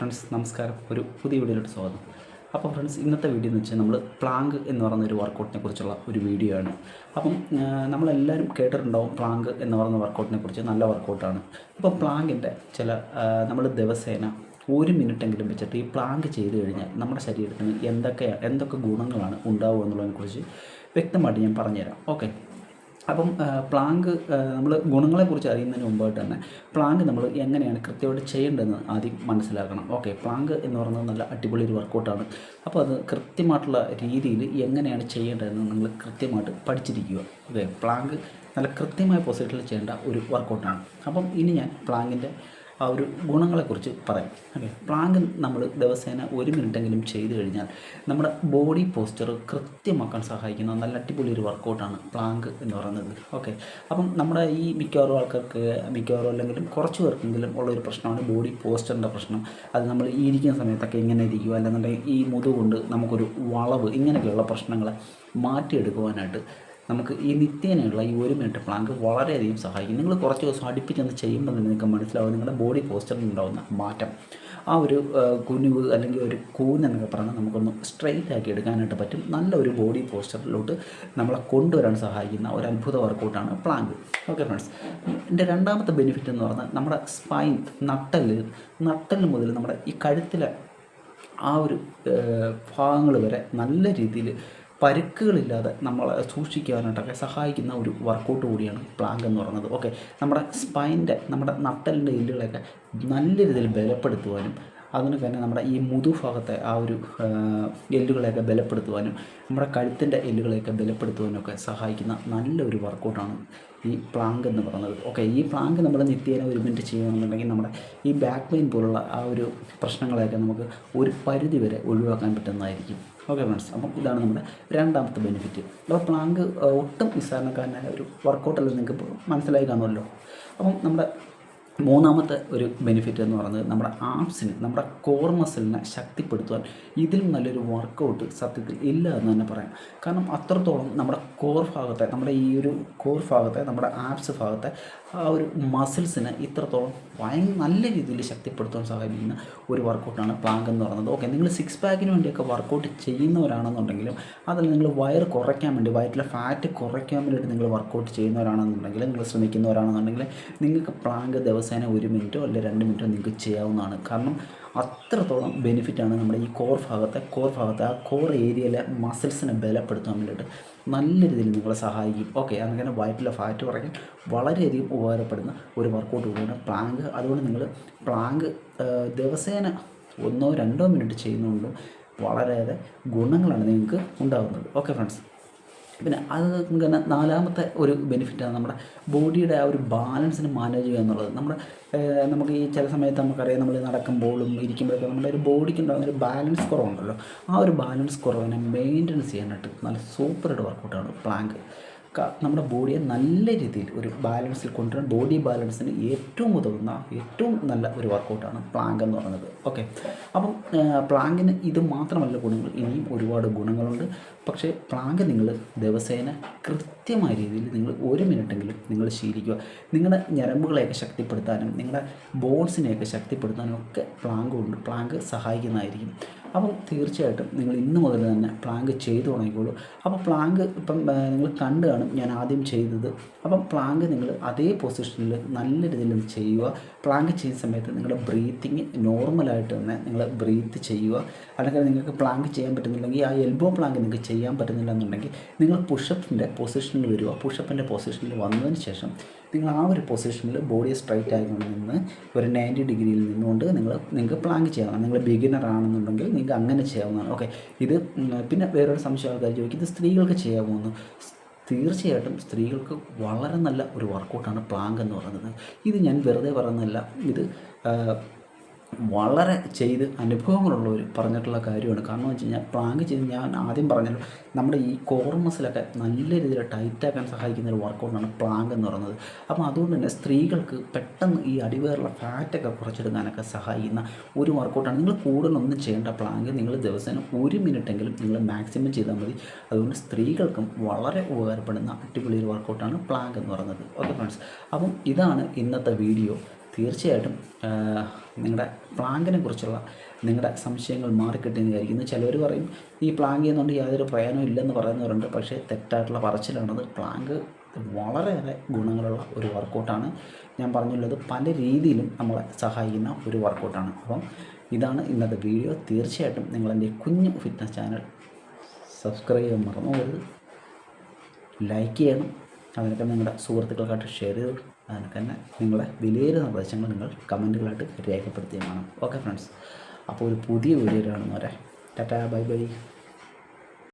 Friends നമസ്കാരം. ഒരു പുതിയ വീഡിയോയിലോട്ട് സ്വാഗതം. അപ്പോൾ ഫ്രണ്ട്സ് ഇന്നത്തെ വീഡിയോ എന്ന് വെച്ചാൽ നമ്മൾ പ്ലാങ്ക് എന്ന് പറയുന്ന ഒരു വർക്കൗട്ടിനെ കുറിച്ചുള്ള ഒരു വീഡിയോ ആണ്. അപ്പം നമ്മളെല്ലാവരും കേട്ടിട്ടുണ്ടാവും പ്ലാങ്ക് എന്ന് പറയുന്ന വർക്കൗട്ടിനെ കുറിച്ച്. നല്ല വർക്കൗട്ടാണ്. അപ്പോൾ പ്ലാങ്കിൻ്റെ ചില നമ്മൾ ദിവസേന 1 മിനിറ്റെങ്കിലും വെച്ചിട്ട് ഈ പ്ലാങ്ക് ചെയ്ത് കഴിഞ്ഞാൽ നമ്മുടെ ശരീരത്തിന് എന്തൊക്കെ ഗുണങ്ങളാണ് ഉണ്ടാവുക എന്നുള്ളതിനെക്കുറിച്ച് വ്യക്തമായിട്ട് ഞാൻ പറഞ്ഞുതരാം. ഓക്കെ. അപ്പം പ്ലാങ്ക് നമ്മൾ ഗുണങ്ങളെക്കുറിച്ച് അറിയുന്നതിന് മുമ്പായിട്ട് തന്നെ പ്ലാങ്ക് നമ്മൾ എങ്ങനെയാണ് കൃത്യമായിട്ട് ചെയ്യേണ്ടതെന്ന് ആദ്യം മനസ്സിലാക്കണം. ഓക്കെ. പ്ലാങ്ക് എന്ന് പറയുന്നത് നല്ല അടിപൊളി ഒരു വർക്കൗട്ടാണ്. അപ്പോൾ അത് കൃത്യമായിട്ടുള്ള രീതിയിൽ എങ്ങനെയാണ് ചെയ്യേണ്ടതെന്ന് നിങ്ങൾ കൃത്യമായിട്ട് പഠിച്ചിരിക്കുക. ഓക്കെ. പ്ലാങ്ക് നല്ല കൃത്യമായ പൊസിഷനിൽ ചെയ്യേണ്ട ഒരു വർക്കൗട്ടാണ്. അപ്പം ഇനി ഞാൻ പ്ലാങ്കിൻ്റെ ആ ഒരു ഗുണങ്ങളെക്കുറിച്ച് പറയാം. ഓക്കെ. പ്ലാങ്ക് നമ്മൾ ദിവസേന 1 മിനിറ്റെങ്കിലും ചെയ്ത് കഴിഞ്ഞാൽ നമ്മുടെ ബോഡി പോസ്ചർ കൃത്യമാക്കാൻ സഹായിക്കുന്ന നല്ല അടിപൊളി ഒരു വർക്കൗട്ടാണ് പ്ലാങ്ക് എന്ന് പറയുന്നത്. ഓക്കെ. അപ്പം നമ്മുടെ ഈ മിക്കവാറും അല്ലെങ്കിലും കുറച്ച് പേർക്കെങ്കിലും ഉള്ളൊരു പ്രശ്നമാണ് ബോഡി പോസ്ചറിൻ്റെ പ്രശ്നം. അത് നമ്മൾ ഈ ഇരിക്കുന്ന സമയത്തൊക്കെ ഇങ്ങനെ ഇരിക്കുക, അല്ലെന്നുണ്ടെങ്കിൽ ഈ മുതുകൊണ്ട് നമുക്കൊരു വളവ്, ഇങ്ങനെയൊക്കെയുള്ള പ്രശ്നങ്ങളെ മാറ്റിയെടുക്കുവാനായിട്ട് നമുക്ക് ഈ നിത്യേനയുള്ള ഈ 1 മിനിറ്റ് പ്ലാങ്ക് വളരെയധികം സഹായിക്കും. നിങ്ങൾ കുറച്ച് ദിവസം അടുപ്പിച്ചൊന്ന് ചെയ്യുമ്പോൾ തന്നെ നിങ്ങൾക്ക് മനസ്സിലാവും നിങ്ങളുടെ ബോഡി പോസ്ചറിൽ ഉണ്ടാകുന്ന മാറ്റം. ആ ഒരു കുനിവ് അല്ലെങ്കിൽ ഒരു കൂനെന്നൊക്കെ പറഞ്ഞാൽ നമുക്കൊന്ന് സ്ട്രെയിറ്റ് ആക്കി എടുക്കാനായിട്ട് പറ്റും. നല്ല ഒരു ബോഡി പോസ്ചറിലോട്ട് നമ്മളെ കൊണ്ടുവരാൻ സഹായിക്കുന്ന ഒരു അത്ഭുത വർക്കൗട്ടാണ് പ്ലാങ്ക്. Okay friends. എൻ്റെ രണ്ടാമത്തെ ബെനിഫിറ്റ് എന്ന് പറഞ്ഞാൽ നമ്മുടെ സ്പൈൻ, നട്ടല് മുതൽ നമ്മുടെ ഈ കഴുത്തിലെ ആ ഒരു ഭാഗങ്ങൾ വരെ നല്ല രീതിയിൽ പരുക്കുകളില്ലാതെ നമ്മളെ സൂക്ഷിക്കാനായിട്ടൊക്കെ സഹായിക്കുന്ന ഒരു വർക്കൗട്ട് കൂടിയാണ് പ്ലാങ്ക് എന്ന് പറയുന്നത്. ഓക്കെ. നമ്മുടെ സ്പൈൻ്റെ, നമ്മുടെ നട്ടലിൻ്റെ എല്ലുകളെയൊക്കെ നല്ല രീതിയിൽ ബലപ്പെടുത്തുവാനും അതിനൊക്കെ തന്നെ നമ്മുടെ ഈ മുതുഭാഗത്തെ ആ ഒരു എല്ലുകളെയൊക്കെ ബലപ്പെടുത്തുവാനും നമ്മുടെ കഴുത്തിൻ്റെ എല്ലുകളെയൊക്കെ ബലപ്പെടുത്തുവാനും ഒക്കെ സഹായിക്കുന്ന നല്ലൊരു വർക്കൗട്ടാണ് ഈ പ്ലാങ്ക് എന്ന് പറയുന്നത്. ഓക്കെ. ഈ പ്ലാങ്ക് നമ്മൾ നിത്യേന 1 മിനിറ്റ് ചെയ്യുകയാണെന്നുണ്ടെങ്കിൽ നമ്മുടെ ഈ ബാക്ക് പെയിൻ പോലുള്ള ആ ഒരു പ്രശ്നങ്ങളെയൊക്കെ നമുക്ക് ഒരു പരിധി വരെ ഒഴിവാക്കാൻ പറ്റുന്നതായിരിക്കും. Okay friends. അപ്പം ഇതാണ് നമ്മുടെ രണ്ടാമത്തെ ബെനിഫിറ്റ്. അപ്പോൾ പ്ലാങ്ക് ഒട്ടും നിസ്സാരണക്കാരനായ ഒരു വർക്കൗട്ടല്ല, നിങ്ങൾക്ക് മനസ്സിലായി കാണുമല്ലോ. അപ്പം നമ്മുടെ മൂന്നാമത്തെ ഒരു ബെനിഫിറ്റ് എന്ന് പറയുന്നത് നമ്മുടെ ആംസിന്, നമ്മുടെ കോർ മസിലിനെ ശക്തിപ്പെടുത്തുവാൻ ഇതിലും നല്ലൊരു വർക്കൗട്ട് സത്യത്തിൽ ഇല്ല എന്ന് തന്നെ പറയാം. കാരണം അത്രത്തോളം നമ്മുടെ നമ്മുടെ ഈ ഒരു കോർ ഭാഗത്തെ, നമ്മുടെ ആപ്സ് ഭാഗത്തെ ആ ഒരു മസിൽസിനെ ഇത്രത്തോളം നല്ല രീതിയിൽ ശക്തിപ്പെടുത്താൻ സഹായിക്കുന്ന ഒരു വർക്കൗട്ടാണ് പ്ലാങ്ക് എന്ന് പറയുന്നത്. ഓക്കെ. നിങ്ങൾ 6 പാക്കിന് വേണ്ടിയൊക്കെ വർക്കൗട്ട് ചെയ്യുന്നവരാണെന്നുണ്ടെങ്കിലും, അതിൽ നിങ്ങൾ വയർ കുറയ്ക്കാൻ വേണ്ടി, വയറ്റിലെ ഫാറ്റ് കുറയ്ക്കാൻ വേണ്ടിയിട്ട് നിങ്ങൾ വർക്കൗട്ട് ചെയ്യുന്നവരാണെന്നുണ്ടെങ്കിൽ, നിങ്ങൾ ശ്രമിക്കുന്നവരാണെന്നുണ്ടെങ്കിൽ നിങ്ങൾക്ക് പ്ലാങ്ക് ദിവസേന 1 മിനിറ്റോ അല്ലെങ്കിൽ 2 മിനിറ്റോ നിങ്ങൾക്ക് ചെയ്യാവുന്നതാണ്. കാരണം അത്രത്തോളം ബെനിഫിറ്റാണ് നമ്മുടെ ഈ കോർ ഭാഗത്തെ ആ കോർ ഏരിയയിലെ മസിൽസിനെ ബലപ്പെടുത്താൻ വേണ്ടിയിട്ട് നല്ല രീതിയിൽ നിങ്ങളെ സഹായിക്കും. ഓക്കെ. അങ്ങനെ വയറ്റിലെ ഫാറ്റ് കുറയ്ക്കാൻ വളരെയധികം ഉപകാരപ്പെടുന്ന ഒരു വർക്കൗട്ട് കൂടിയാണ് പ്ലാങ്ക്. അതുകൊണ്ട് നിങ്ങൾ പ്ലാങ്ക് ദിവസേന 1-2 മിനിറ്റ് ചെയ്യുന്നതുകൊണ്ടും വളരെയേറെ ഗുണങ്ങളാണ് നിങ്ങൾക്ക് ഉണ്ടാകുന്നത്. Okay friends. പിന്നെ അത് തന്നെ നാലാമത്തെ ഒരു ബെനിഫിറ്റാണ് നമ്മുടെ ബോഡിയുടെ ആ ഒരു ബാലൻസിന് മാനേജ് ചെയ്യുക എന്നുള്ളത്. നമുക്ക് ഈ ചില സമയത്ത് നമുക്കറിയാം, നമ്മൾ നടക്കുമ്പോഴും ഇരിക്കുമ്പോഴൊക്കെ നമ്മുടെ ഒരു ബോഡിക്ക് ഉണ്ടാകുന്ന ഒരു ബാലൻസ് കുറവുണ്ടല്ലോ. ആ ഒരു ബാലൻസ് കുറവിനെ മെയിൻ്റനൻസ് ചെയ്യാനായിട്ട് നല്ല സൂപ്പറായിട്ട് വർക്കൗട്ടാണ് പ്ലാങ്ക്. നമ്മുടെ ബോഡിയെ നല്ല രീതിയിൽ ഒരു ബാലൻസിൽ കൊണ്ടുവരാൻ, ബോഡി ബാലൻസിന് ഏറ്റവും ഉതകുന്ന ഏറ്റവും നല്ല ഒരു വർക്കൗട്ടാണ് പ്ലാങ്ക് എന്ന് പറയുന്നത്. ഓക്കെ. അപ്പം പ്ലാങ്കിന് ഇത് മാത്രമല്ല ഗുണങ്ങൾ, ഇനിയും ഒരുപാട് ഗുണങ്ങളുണ്ട്. പക്ഷേ പ്ലാങ്ക് നിങ്ങൾ ദിവസേന കൃത്യമായ രീതിയിൽ നിങ്ങൾ 1 മിനിറ്റെങ്കിലും നിങ്ങൾ ശീലിക്കുക. നിങ്ങളുടെ ഞരമ്പുകളെയൊക്കെ ശക്തിപ്പെടുത്താനും നിങ്ങളുടെ ബോൺസിനെയൊക്കെ ശക്തിപ്പെടുത്താനും ഒക്കെ പ്ലാങ്ക് സഹായിക്കുന്നതായിരിക്കും. അപ്പം തീർച്ചയായിട്ടും നിങ്ങൾ ഇന്ന് മുതൽ തന്നെ പ്ലാങ്ക് ചെയ്തു തുടങ്ങിക്കോളൂ. അപ്പോൾ പ്ലാങ്ക് ഇപ്പം നിങ്ങൾ കണ്ടു കാണും ഞാൻ ആദ്യം ചെയ്തത്. അപ്പം പ്ലാങ്ക് നിങ്ങൾ അതേ പൊസിഷനിൽ നല്ല രീതിയിൽ ചെയ്യുക. പ്ലാങ്ക് ചെയ്യുന്ന സമയത്ത് നിങ്ങളുടെ ബ്രീത്തിങ് നോർമലായിട്ട് തന്നെ നിങ്ങൾ ബ്രീത്ത് ചെയ്യുക. അല്ലെങ്കിൽ നിങ്ങൾക്ക് പ്ലാങ്ക് ചെയ്യാൻ പറ്റുന്നില്ലെങ്കിൽ, ആ എൽബോ പ്ലാങ്ക് നിങ്ങൾക്ക് ചെയ്യാൻ പറ്റുന്നില്ല എന്നുണ്ടെങ്കിൽ, നിങ്ങൾ പുഷപ്പിൻ്റെ പൊസിഷനിൽ വരിക. പുഷപ്പിൻ്റെ പൊസിഷനിൽ വന്നതിന് ശേഷം നിങ്ങൾ ആ ഒരു പൊസിഷനിൽ ബോഡി സ്ട്രൈറ്റ് ആയിക്കൊണ്ട് നിന്ന് ഒരു 90 ഡിഗ്രിയിൽ നിന്നുകൊണ്ട് നിങ്ങൾക്ക് പ്ലാങ്ക് ചെയ്യാവുന്നതാണ്. നിങ്ങൾ ബിഗിനർ ആണെന്നുണ്ടെങ്കിൽ നിങ്ങൾക്ക് അങ്ങനെ ചെയ്യാവുന്നതാണ്. ഓക്കെ. ഇത് പിന്നെ വേറൊരു സംശയം ആൾക്കാർ ചോദിക്കും, ഇത് സ്ത്രീകൾക്ക് ചെയ്യാവുന്നു. തീർച്ചയായിട്ടും സ്ത്രീകൾക്ക് വളരെ നല്ല ഒരു വർക്കൗട്ടാണ് പ്ലാങ്ക് എന്ന് പറയുന്നത്. ഇത് ഞാൻ വെറുതെ പറയുന്നതല്ല, ഇത് വളരെ ചെയ്ത് അനുഭവങ്ങളുള്ളവർ പറഞ്ഞിട്ടുള്ള കാര്യമാണ്. കാരണം എന്ന് വെച്ച് കഴിഞ്ഞാൽ പ്ലാങ്ക് ചെയ്ത് ഞാൻ ആദ്യം പറഞ്ഞല്ലോ, നമ്മുടെ ഈ കോർ മസിലൊക്കെ നല്ല രീതിയിൽ ടൈറ്റാക്കാൻ സഹായിക്കുന്ന ഒരു വർക്കൗട്ടാണ് പ്ലാങ്ക് എന്ന് പറയുന്നത്. അപ്പം അതുകൊണ്ട് തന്നെ സ്ത്രീകൾക്ക് പെട്ടെന്ന് ഈ അടിവയറുള്ള ഫാറ്റൊക്കെ കുറച്ചെടുക്കാനൊക്കെ സഹായിക്കുന്ന ഒരു വർക്കൗട്ടാണ്. നിങ്ങൾ കൂടുതലൊന്നും ചെയ്യേണ്ട പ്ലാങ്ക് നിങ്ങൾ ദിവസേന 1 മിനിറ്റെങ്കിലും നിങ്ങൾ മാക്സിമം ചെയ്താൽ മതി. അതുകൊണ്ട് സ്ത്രീകൾക്കും വളരെ ഉപകാരപ്പെടുന്ന അടിപൊളി ഒരു വർക്കൗട്ടാണ് പ്ലാങ്ക് എന്ന് പറയുന്നത്. Okay friends. അപ്പം ഇതാണ് ഇന്നത്തെ വീഡിയോ. തീർച്ചയായിട്ടും നിങ്ങളുടെ പ്ലാങ്കിനെ കുറിച്ചുള്ള നിങ്ങളുടെ സംശയങ്ങൾ മാറിക്കിട്ടിയെന്ന് വിചാരിക്കുന്നു. ചിലവർ പറയും ഈ പ്ലാങ്ക് ചെയ്യുന്നതുകൊണ്ട് യാതൊരു പ്രയോജനവും ഇല്ലെന്ന് പറയുന്നവരുണ്ട്. പക്ഷേ തെറ്റായിട്ടുള്ള പറച്ചിലാണത്. പ്ലാങ്ക് വളരെയേറെ ഗുണങ്ങളുള്ള ഒരു വർക്കൗട്ടാണ്. ഞാൻ പറഞ്ഞുള്ളത് പല രീതിയിലും നമ്മളെ സഹായിക്കുന്ന ഒരു വർക്കൗട്ടാണ്. അപ്പം ഇതാണ് ഇന്നത്തെ വീഡിയോ. തീർച്ചയായിട്ടും നിങ്ങളെൻ്റെ കുഞ്ഞു ഫിറ്റ്നസ് ചാനൽ സബ്സ്ക്രൈബ് ചെയ്യാൻ മറന്നു പോകരുത്. ലൈക്ക് ചെയ്യണം. അതിനൊക്കെ നിങ്ങളുടെ സുഹൃത്തുക്കൾക്കായിട്ട് ഷെയർ ചെയ്തു. അതിനൊക്കെ തന്നെ നിങ്ങളുടെ വിലയേറിയ നിർദ്ദേശങ്ങൾ നിങ്ങൾ കമൻറ്റുകളായിട്ട് രേഖപ്പെടുത്തുകയും വേണം. ഓക്കെ ഫ്രണ്ട്സ്, അപ്പോൾ ഒരു പുതിയ വീഡിയോ കാണുന്നവരെ ടാറ്റാ ബൈ ബൈ.